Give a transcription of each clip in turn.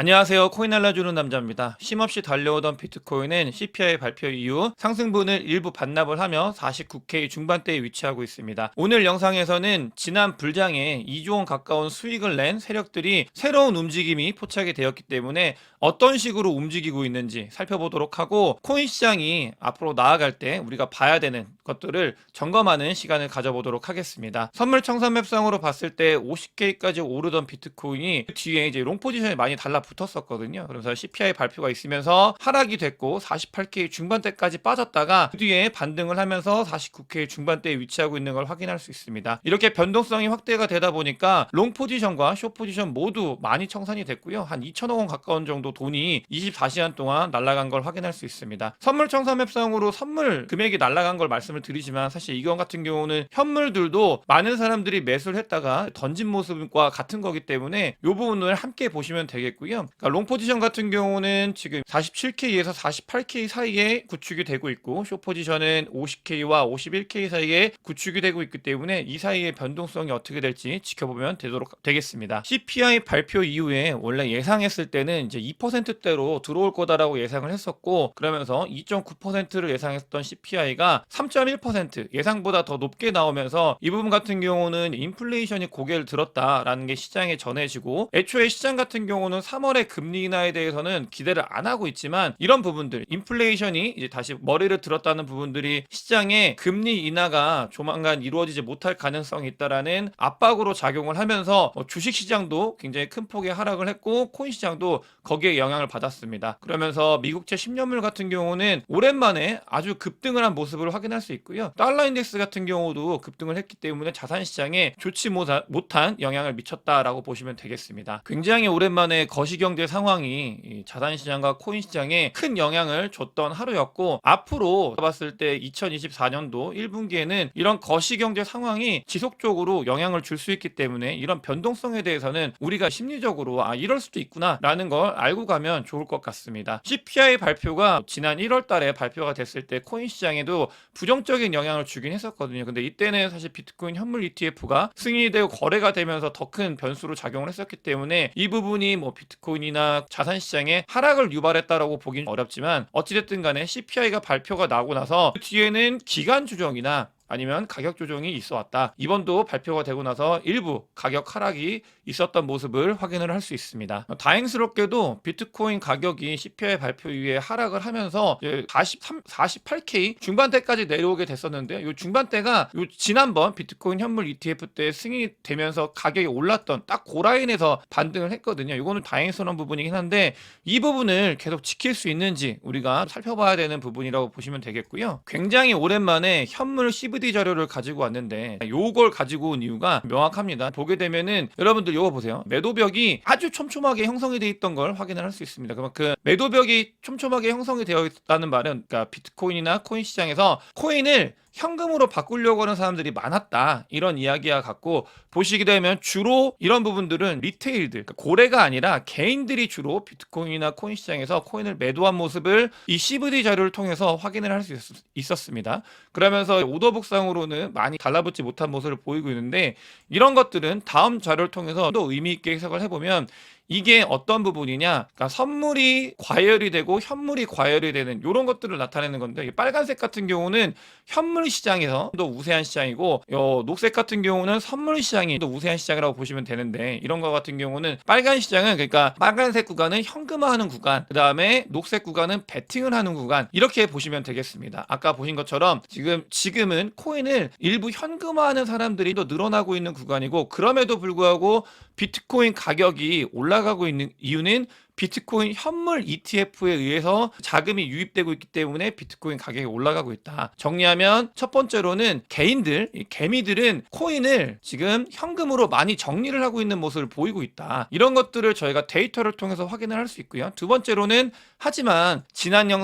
안녕하세요. 코인 알려주는 남자입니다. 쉼없이 달려오던 비트코인은 CPI 발표 이후 상승분을 일부 반납을 하며 49K 중반대에 위치하고 있습니다. 오늘 영상에서는 지난 불장에 2조 원 가까운 수익을 낸 세력들이 새로운 움직임이 포착이 되었기 때문에 어떤 식으로 움직이고 있는지 살펴보도록 하고, 코인 시장이 앞으로 나아갈 때 우리가 봐야 되는 것들을 점검하는 시간을 가져보도록 하겠습니다. 선물 청산 맵상으로 봤을 때 50K까지 오르던 비트코인이 그 뒤에 이제 롱 포지션이 많이 달라붙었었거든요. 그래서 CPI 발표가 있으면서 하락이 됐고 48K 중반대까지 빠졌다가 그 뒤에 반등을 하면서 49K 중반대에 위치하고 있는 걸 확인할 수 있습니다. 이렇게 변동성이 확대가 되다 보니까 롱 포지션과 숏 포지션 모두 많이 청산이 됐고요. 한 2천억 원 가까운 정도 돈이 24시간 동안 날아간 걸 확인할 수 있습니다. 선물 청산 맵상으로 선물 금액이 날아간 걸 말씀을 드리지만, 사실 이건 같은 경우는 현물들도 많은 사람들이 매수를 했다가 던진 모습과 같은 거기 때문에 이 부분을 함께 보시면 되겠고요. 그러니까 롱 포지션 같은 경우는 지금 47K에서 48K 사이에 구축이 되고 있고, 숏 포지션은 50K와 51K 사이에 구축이 되고 있기 때문에 이 사이의 변동성이 어떻게 될지 지켜보면 되겠습니다. CPI 발표 이후에 원래 예상했을 때는 이제 2%대로 들어올 거다라고 예상을 했었고, 그러면서 2.9%를 예상했던 CPI가 3.1% 예상보다 더 높게 나오면서 이 부분 같은 경우는 인플레이션이 고개를 들었다라는 게 시장에 전해지고, 애초에 시장 같은 경우는 3월의 금리 인하에 대해서는 기대를 안 하고 있지만, 이런 부분들 인플레이션이 이제 다시 머리를 들었다는 부분들이 시장에 금리 인하가 조만간 이루어지지 못할 가능성이 있다라는 압박으로 작용을 하면서 주식 시장도 굉장히 큰 폭의 하락을 했고, 코인 시장도 거기에 영향을 받았습니다. 그러면서 미국채 10년물 같은 경우는 오랜만에 아주 급등을 한 모습을 확인할 수 있고요. 달러 인덱스 같은 경우도 급등을 했기 때문에 자산 시장에 좋지 못한 영향을 미쳤다라고 보시면 되겠습니다. 굉장히 오랜만에 거시경제 상황이 자산 시장과 코인 시장에 큰 영향을 줬던 하루였고, 앞으로 봤을 때 2024년도 1분기에는 이런 거시경제 상황이 지속적으로 영향을 줄 수 있기 때문에 이런 변동성에 대해서는 우리가 심리적으로 이럴 수도 있구나 라는 걸 알고 가면 좋을 것 같습니다. CPI 발표가 지난 1월 달에 발표가 됐을 때 코인 시장에도 부정적인 영향을 주긴 했었거든요. 근데 이때는 사실 비트코인 현물 ETF가 승인이 되고 거래가 되면서 더 큰 변수로 작용을 했었기 때문에 이 부분이 뭐 비트코인이나 자산 시장에 하락을 유발했다라고 보긴 어렵지만, 어찌됐든 간에 CPI가 발표가 나고 나서 그 뒤에는 기간 조정이나 아니면 가격 조정이 있어 왔다. 이번도 발표가 되고 나서 일부 가격 하락이 있었던 모습을 확인을 할 수 있습니다. 다행스럽게도 비트코인 가격이 CPI 발표 이후에 하락을 하면서 48K 중반대까지 내려오게 됐었는데, 이 중반대가 지난번 비트코인 현물 ETF 때 승인이 되면서 가격이 올랐던 딱 그 라인에서 반등을 했거든요. 이거는 다행스러운 부분이긴 한데, 이 부분을 계속 지킬 수 있는지 우리가 살펴봐야 되는 부분이라고 보시면 되겠고요. 굉장히 오랜만에 현물 CVD 자료를 가지고 왔는데, 요걸 가지고 온 이유가 명확합니다. 보게 되면은 여러분들 요거 보세요. 매도벽이 아주 촘촘하게 형성이 되어 있던 걸 확인을 할 수 있습니다. 그러면 그 매도벽이 촘촘하게 형성이 되어 있다는 말은, 그러니까 비트코인이나 코인 시장에서 코인을 현금으로 바꾸려고 하는 사람들이 많았다, 이런 이야기와 같고, 보시게 되면 주로 이런 부분들은 리테일들, 그러니까 고래가 아니라 개인들이 주로 비트코인이나 코인 시장에서 코인을 매도한 모습을 이 CVD 자료를 통해서 확인을 할 수 있었습니다. 그러면서 오더북상으로는 많이 달라붙지 못한 모습을 보이고 있는데, 이런 것들은 다음 자료를 통해서 또 의미 있게 해석을 해보면, 이게 어떤 부분이냐, 그러니까 선물이 과열이 되고 현물이 과열이 되는 이런 것들을 나타내는 건데, 이 빨간색 같은 경우는 현물 시장에서 더 우세한 시장이고, 녹색 같은 경우는 선물 시장이 더 우세한 시장이라고 보시면 되는데, 이런 거 같은 경우는 빨간 시장은, 그러니까 빨간색 구간은 현금화하는 구간, 그 다음에 녹색 구간은 베팅을 하는 구간, 이렇게 보시면 되겠습니다. 아까 보신 것처럼 지금은 코인을 일부 현금화하는 사람들이 더 늘어나고 있는 구간이고, 그럼에도 불구하고 비트코인 가격이 올라가고 있는 이유는 비트코인 현물 ETF에 의해서 자금이 유입되고 있기 때문에 비트코인 가격이 올라가고 있다. 정리하면 첫 번째로는 개인들, 개미들은 코인을 지금 현금으로 많이 정리를 하고 있는 모습을 보이고 있다. 이런 것들을 저희가 데이터를 통해서 확인을 할 수 있고요. 두 번째로는, 하지만 지지지난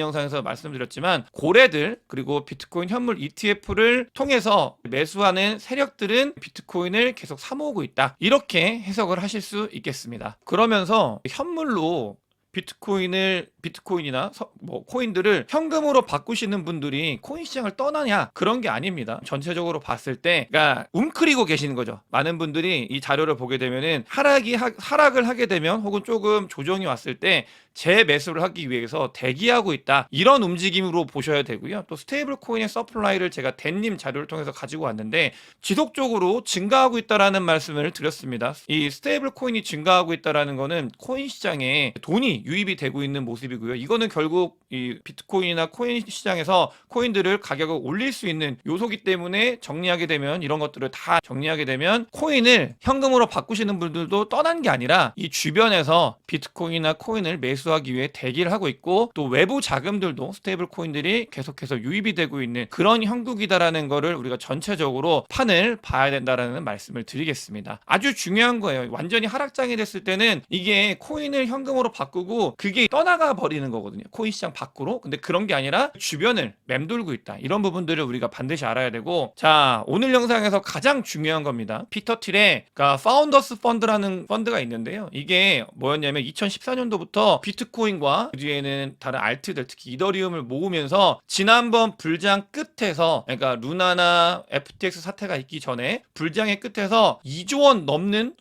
영상에서 말씀드렸지만, 고래들 그리고 비트코인 현물 ETF를 통해서 매수하는 세력들은 비트코인을 계속 사모으고 있다. 이렇게 해석을 하실 수 있겠습니다. 그러면서 현물로 비트코인이나 코인들을 현금으로 바꾸시는 분들이 코인 시장을 떠나냐? 그런 게 아닙니다. 전체적으로 봤을 때, 그러니까 웅크리고 계시는 거죠. 많은 분들이 이 자료를 보게 되면은 하락을 하게 되면 혹은 조금 조정이 왔을 때 재매수를 하기 위해서 대기하고 있다. 이런 움직임으로 보셔야 되고요. 또 스테이블 코인의 서플라이를 제가 댄님 자료를 통해서 가지고 왔는데 지속적으로 증가하고 있다라는 말씀을 드렸습니다. 이 스테이블 코인이 증가하고 있다라는 거는 코인 시장에 돈이 유입이 되고 있는 모습이고요. 이거는 결국 이 비트코인이나 코인 시장에서 코인들을 가격을 올릴 수 있는 요소기 때문에 정리하게 되면 이런 것들을 다 정리하게 되면 코인을 현금으로 바꾸시는 분들도 떠난 게 아니라 이 주변에서 비트코인이나 코인을 매수하기 위해 대기를 하고 있고 또 외부 자금들도 스테이블 코인들이 계속해서 유입이 되고 있는 그런 형국이다라는 거를 우리가 전체적으로 판을 봐야 된다라는 말씀을 드리겠습니다. 아주 중요한 거예요. 완전히 하락장이 됐을 때는 이게 코인을 현금으로 바꾸고 그게 떠나가 버리는 거거든요. 코인 시장 밖으로. 근데 그런 게 아니라 주변을 맴돌고 있다. 이런 부분들을 우리가 반드시 알아야 되고 자, 오늘 영상에서 가장 중요한 겁니다. 피터 틸의 그러니까 파운더스 펀드라는 펀드가 있는데요. 이게 뭐였냐면 2014년도부터 비트코인과 그 뒤에는 다른 알트들 특히 이더리움을 모으면서 지난번 불장 끝에서 그러니까 루나나 FTX 사태가 있기 전에 불장의 끝에서 2조 원 넘는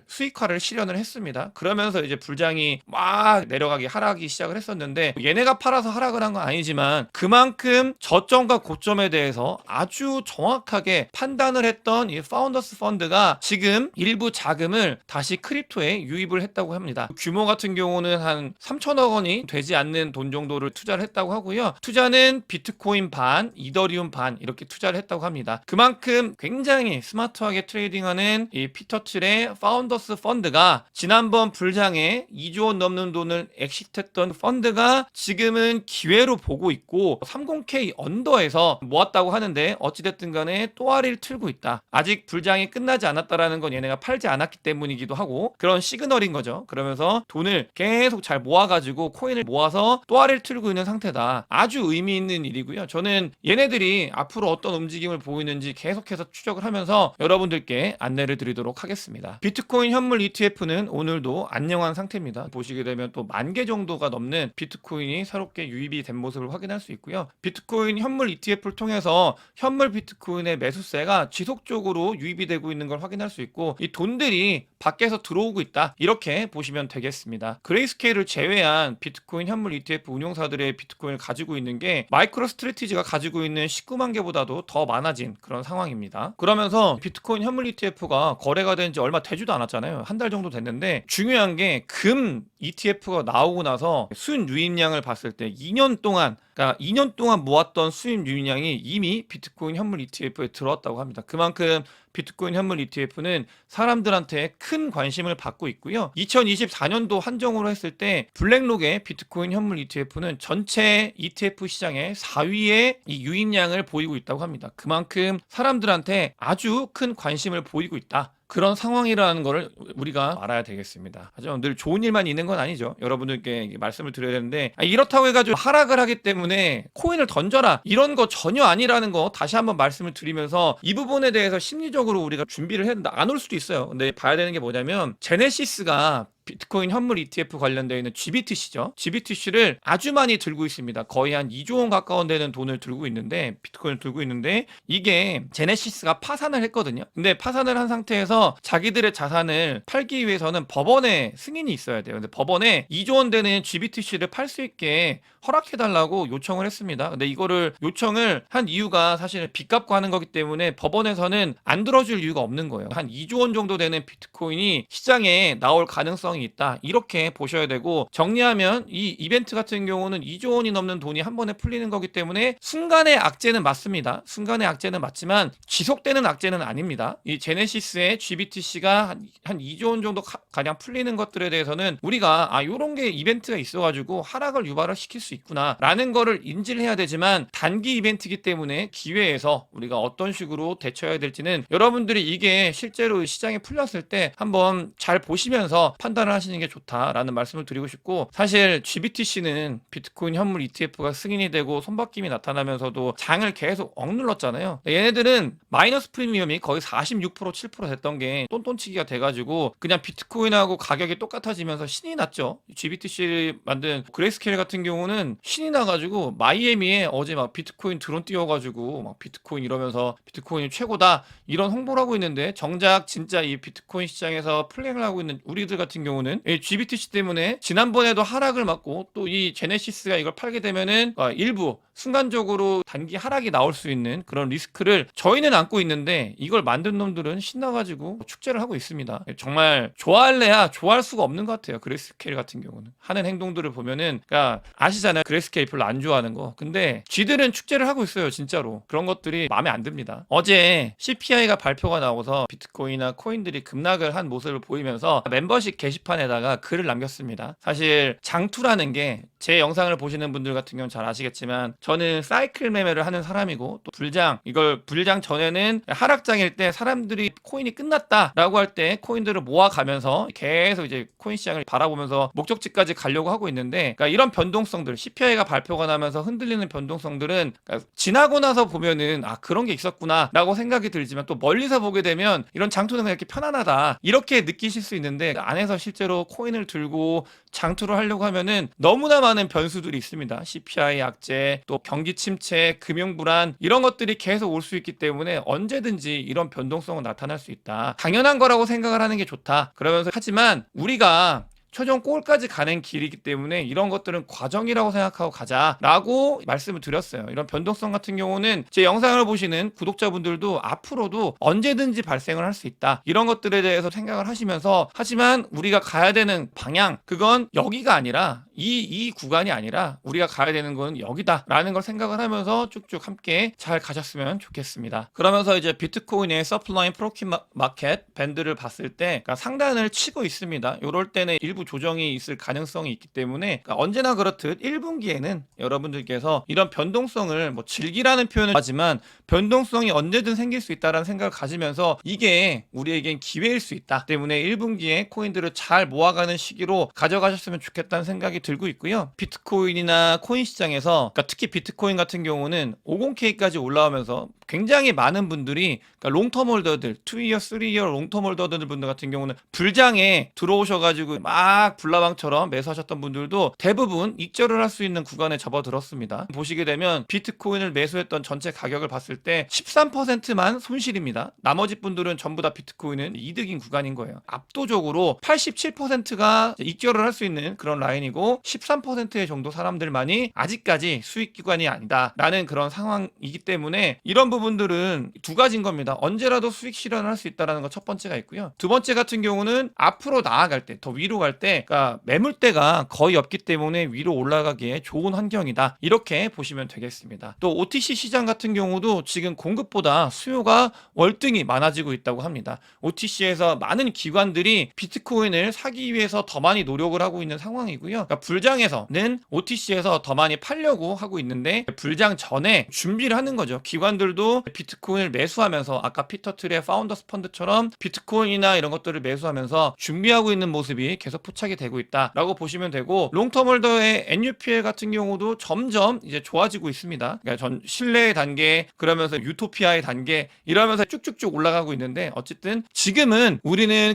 수익화를 실현을 했습니다. 그러면서 이제 불장이 막 내려가기 하락이 시작을 했었는데 얘네가 팔아서 하락을 한 건 아니지만 그만큼 저점과 고점에 대해서 아주 정확하게 판단을 했던 이 파운더스 펀드가 지금 일부 자금을 다시 크립토에 유입을 했다고 합니다. 규모 같은 경우는 한 3천억 원이 되지 않는 돈 정도를 투자를 했다고 하고요. 투자는 비트코인 반, 이더리움 반 이렇게 투자를 했다고 합니다. 그만큼 굉장히 스마트하게 트레이딩하는 이 피터 틸의 파운더스 펀드가 지난번 불장에 2조 원 넘는 돈을 엑시트했던 펀드가 지금은 기회로 보고 있고 30K 언더에서 모았다고 하는데 어찌됐든 간에 또아리를 틀고 있다. 아직 불장이 끝나지 않았다라는 건 얘네가 팔지 않았기 때문이기도 하고 그런 시그널인 거죠. 그러면서 돈을 계속 잘 모아가지고 코인을 모아서 또아리를 틀고 있는 상태다. 아주 의미 있는 일이고요. 저는 얘네들이 앞으로 어떤 움직임을 보이는지 계속해서 추적을 하면서 여러분들께 안내를 드리도록 하겠습니다. 비트코인 현물 ETF는 오늘도 안녕한 상태입니다. 보시게 되면 또 10,000개 정도가 넘는 비트코인이 새롭게 유입이 된 모습을 확인할 수 있고요. 비트코인 현물 ETF를 통해서 현물 비트코인의 매수세가 지속적으로 유입이 되고 있는 걸 확인할 수 있고 이 돈들이 밖에서 들어오고 있다. 이렇게 보시면 되겠습니다. 그레이스케일을 제외한 비트코인 현물 ETF 운용사들의 비트코인을 가지고 있는 게 마이크로 스트래티지가 가지고 있는 19만 개보다도 더 많아진 그런 상황입니다. 그러면서 비트코인 현물 ETF가 거래가 된 지 얼마 되지도 않았잖아요. 한 달 정도 됐는데 중요한 게 금 ETF가 나오고 나서 순 유입량을 봤을 때 2년 동안 그러니까 2년 동안 모았던 수입 유입량이 이미 비트코인 현물 ETF에 들어왔다고 합니다. 그만큼 비트코인 현물 ETF는 사람들한테 큰 관심을 받고 있고요. 2024년도 한정으로 했을 때 블랙록의 비트코인 현물 ETF는 전체 ETF 시장의 4위의 이 유입량을 보이고 있다고 합니다. 그만큼 사람들한테 아주 큰 관심을 보이고 있다. 그런 상황이라는 거를 우리가 알아야 되겠습니다. 하지만 늘 좋은 일만 있는 건 아니죠. 여러분들께 말씀을 드려야 되는데 이렇다고 해가지고 하락을 하기 때문에 코인을 던져라 이런 거 전혀 아니라는 거 다시 한번 말씀을 드리면서 이 부분에 대해서 심리적으로 우리가 준비를 해야 된다. 안 올 수도 있어요. 근데 봐야 되는 게 뭐냐면 제네시스가 비트코인 현물 ETF 관련되어 있는 GBTC죠. GBTC를 아주 많이 들고 있습니다. 거의 한 2조 원 가까운 되는 돈을 들고 있는데 비트코인을 들고 있는데 이게 제네시스가 파산을 했거든요. 근데 파산을 한 상태에서 자기들의 자산을 팔기 위해서는 법원에 승인이 있어야 돼요. 근데 법원에 2조 원 되는 GBTC를 팔 수 있게 허락해달라고 요청을 했습니다. 근데 이거를 요청을 한 이유가 사실은 빚 갚고 하는 거기 때문에 법원에서는 안 들어줄 이유가 없는 거예요. 한 2조 원 정도 되는 비트코인이 시장에 나올 가능성이 있다. 이렇게 보셔야 되고 정리하면 이 이벤트 같은 경우는 2조 원이 넘는 돈이 한 번에 풀리는 거기 때문에 순간의 악재는 맞습니다. 순간의 악재는 맞지만 지속되는 악재는 아닙니다. 이 제네시스의 GBTC가 한 2조 원 정도 가량 풀리는 것들에 대해서는 우리가 요런 게 이벤트가 있어가지고 하락을 유발을 시킬 수 있구나 라는 거를 인지를 해야 되지만 단기 이벤트이기 때문에 기회에서 우리가 어떤 식으로 대처해야 될지는 여러분들이 이게 실제로 시장에 풀렸을 때 한번 잘 보시면서 판단을 판단을 하시는 게 좋다라는 말씀을 드리고 싶고, 사실 GBTC는 비트코인 현물 ETF가 승인이 되고 손바뀜이 나타나면서도 장을 계속 억눌렀잖아요. 얘네들은 마이너스 프리미엄이 거의 46% 7% 됐던 게 똔똔치기가 돼가지고 그냥 비트코인하고 가격이 똑같아지면서 신이 났죠. GBTC 만든 그레이스케일 같은 경우는 신이 나가지고 마이애미에 어제 막 비트코인 드론 띄워가지고 막 비트코인 이러면서 비트코인이 최고다 이런 홍보를 하고 있는데, 정작 진짜 이 비트코인 시장에서 플레이를 하고 있는 우리들 같은 경우는 이 GBTC 때문에 지난번에도 하락을 맞고, 또 이 제네시스가 이걸 팔게 되면은 일부 순간적으로 단기 하락이 나올 수 있는 그런 리스크를 저희는 안고 있는데, 이걸 만든 놈들은 신나가지고 축제를 하고 있습니다. 정말 좋아할래야 좋아할 수가 없는 것 같아요. 그레이스케일 같은 경우는 하는 행동들을 보면은, 그러니까 아시잖아요, 그레이스케일 별로 안 좋아하는 거. 근데 쥐들은 축제를 하고 있어요. 진짜로 그런 것들이 마음에 안 듭니다. 어제 CPI가 발표가 나오고서 비트코인이나 코인들이 급락을 한 모습을 보이면서 멤버십 게시판에다가 글을 남겼습니다. 사실 장투라는 게, 제 영상을 보시는 분들 같은 경우는 잘 아시겠지만 저는 사이클 매매를 하는 사람이고, 또 불장, 이걸 불장 전에는 하락장일 때 사람들이 코인이 끝났다라고 할 때 코인들을 모아가면서 계속 이제 코인 시장을 바라보면서 목적지까지 가려고 하고 있는데, 그러니까 이런 변동성들, CPI가 발표가 나면서 흔들리는 변동성들은 그러니까 지나고 나서 보면은 그런 게 있었구나 라고 생각이 들지만, 또 멀리서 보게 되면 이런 장투는 그냥 이렇게 편안하다 이렇게 느끼실 수 있는데, 안에서 실제로 코인을 들고 장투를 하려고 하면은 너무나 많은 변수들이 있습니다. CPI 악재, 또 경기 침체, 금융 불안, 이런 것들이 계속 올 수 있기 때문에 언제든지 이런 변동성은 나타날 수 있다. 당연한 거라고 생각을 하는 게 좋다. 그러면서 하지만 우리가 최종 골까지 가는 길이기 때문에 이런 것들은 과정이라고 생각하고 가자라고 말씀을 드렸어요. 이런 변동성 같은 경우는 제 영상을 보시는 구독자분들도 앞으로도 언제든지 발생을 할 수 있다, 이런 것들에 대해서 생각을 하시면서, 하지만 우리가 가야 되는 방향, 그건 여기가 아니라 이 구간이 아니라 우리가 가야 되는 건 여기다라는 걸 생각을 하면서 쭉쭉 함께 잘 가셨으면 좋겠습니다. 그러면서 이제 비트코인의 서플라인 프로킷 마켓 밴드를 봤을 때, 그러니까 상단을 치고 있습니다. 이럴 때는 일부 조정이 있을 가능성이 있기 때문에, 그러니까 언제나 그렇듯 1분기에는 여러분들께서 이런 변동성을 즐기라는 표현을 하지만 변동성이 언제든 생길 수 있다는 생각을 가지면서, 이게 우리에겐 기회일 수 있다 때문에 1분기에 코인들을 잘 모아가는 시기로 가져가셨으면 좋겠다는 생각이 들고 있고요. 비트코인이나 코인 시장에서, 그러니까 특히 비트코인 같은 경우는 50K까지 올라오면서 굉장히 많은 분들이, 그러니까 롱텀 홀더들, 2이어, 3이어 롱텀 홀더들 분들 같은 경우는 불장에 들어오셔가지고 막 불나방처럼 매수하셨던 분들도 대부분 익절을 할 수 있는 구간에 접어들었습니다. 보시게 되면 비트코인을 매수했던 전체 가격을 봤을 때 13%만 손실입니다. 나머지 분들은 전부 다 비트코인은 이득인 구간인 거예요. 압도적으로 87%가 익절을 할 수 있는 그런 라인이고, 13%의 정도 사람들만이 아직까지 수익 기관이 아니다 라는 그런 상황이기 때문에, 이런 부분들은 두 가지인 겁니다. 언제라도 수익 실현을 할 수 있다는 거 첫 번째가 있고요. 두 번째 같은 경우는 앞으로 나아갈 때, 더 위로 갈 때, 그러니까 매물대가 거의 없기 때문에 위로 올라가기에 좋은 환경이다, 이렇게 보시면 되겠습니다. 또 OTC 시장 같은 경우도 지금 공급보다 수요가 월등히 많아지고 있다고 합니다. OTC에서 많은 기관들이 비트코인을 사기 위해서 더 많이 노력을 하고 있는 상황이고요. 그러니까 불장에서는 OTC에서 더 많이 팔려고 하고 있는데, 불장 전에 준비를 하는 거죠. 기관들도 비트코인을 매수하면서 아까 피터 틸의 파운더스 펀드처럼 비트코인이나 이런 것들을 매수하면서 준비하고 있는 모습이 계속 포착이 되고 있다라고 보시면 되고, 롱텀 홀더의 NUPL 같은 경우도 점점 이제 좋아지고 있습니다. 그러니까 전 신뢰의 단계, 그러면서 유토피아의 단계, 이러면서 쭉쭉쭉 올라가고 있는데, 어쨌든 지금은 우리는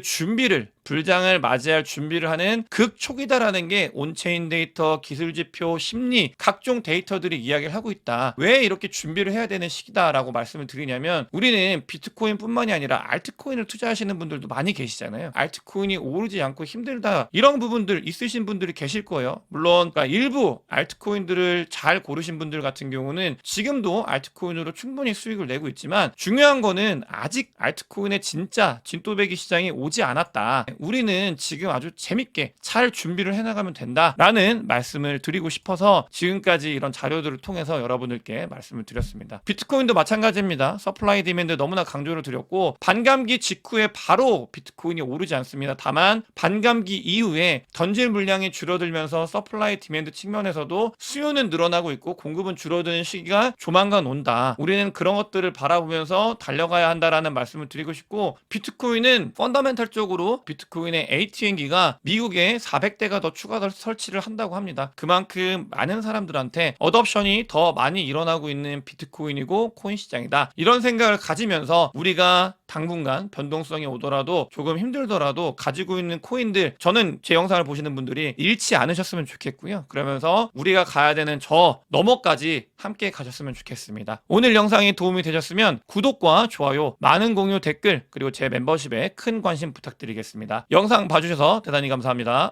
불장을 맞이할 준비를 하는 극초기다라는 게 온체인 데이터, 기술지표, 심리, 각종 데이터들이 이야기를 하고 있다. 왜 이렇게 준비를 해야 되는 시기다라고 말씀을 드리냐면, 우리는 비트코인뿐만이 아니라 알트코인을 투자하시는 분들도 많이 계시잖아요. 알트코인이 오르지 않고 힘들다, 이런 부분들 있으신 분들이 계실 거예요. 물론 그러니까 일부 알트코인들을 잘 고르신 분들 같은 경우는 지금도 알트코인으로 충분히 수익을 내고 있지만, 중요한 거는 아직 알트코인의 진짜 진또배기 시장이 오지 않았다. 우리는 지금 아주 재밌게 잘 준비를 해나가면 된다라는 말씀을 드리고 싶어서 지금까지 이런 자료들을 통해서 여러분들께 말씀을 드렸습니다. 비트코인도 마찬가지입니다. 서플라이 디맨드 너무나 강조를 드렸고, 반감기 직후에 바로 비트코인이 오르지 않습니다. 다만 반감기 이후에 던질 물량이 줄어들면서 서플라이 디맨드 측면에서도 수요는 늘어나고 있고 공급은 줄어드는 시기가 조만간 온다. 우리는 그런 것들을 바라보면서 달려가야 한다라는 말씀을 드리고 싶고, 비트코인은 펀더멘탈적으로 비트코인의 ATM기가 미국에 400대가 더 추가 설치를 한다고 합니다. 그만큼 많은 사람들한테 어덥션이 더 많이 일어나고 있는 비트코인이고 코인 시장이다. 이런 생각을 가지면서 우리가 당분간 변동성이 오더라도 조금 힘들더라도 가지고 있는 코인들, 저는 제 영상을 보시는 분들이 잃지 않으셨으면 좋겠고요. 그러면서 우리가 가야 되는 저 너머까지 함께 가셨으면 좋겠습니다. 오늘 영상이 도움이 되셨으면 구독과 좋아요, 많은 공유, 댓글, 그리고 제 멤버십에 큰 관심 부탁드리겠습니다. 영상 봐주셔서 대단히 감사합니다.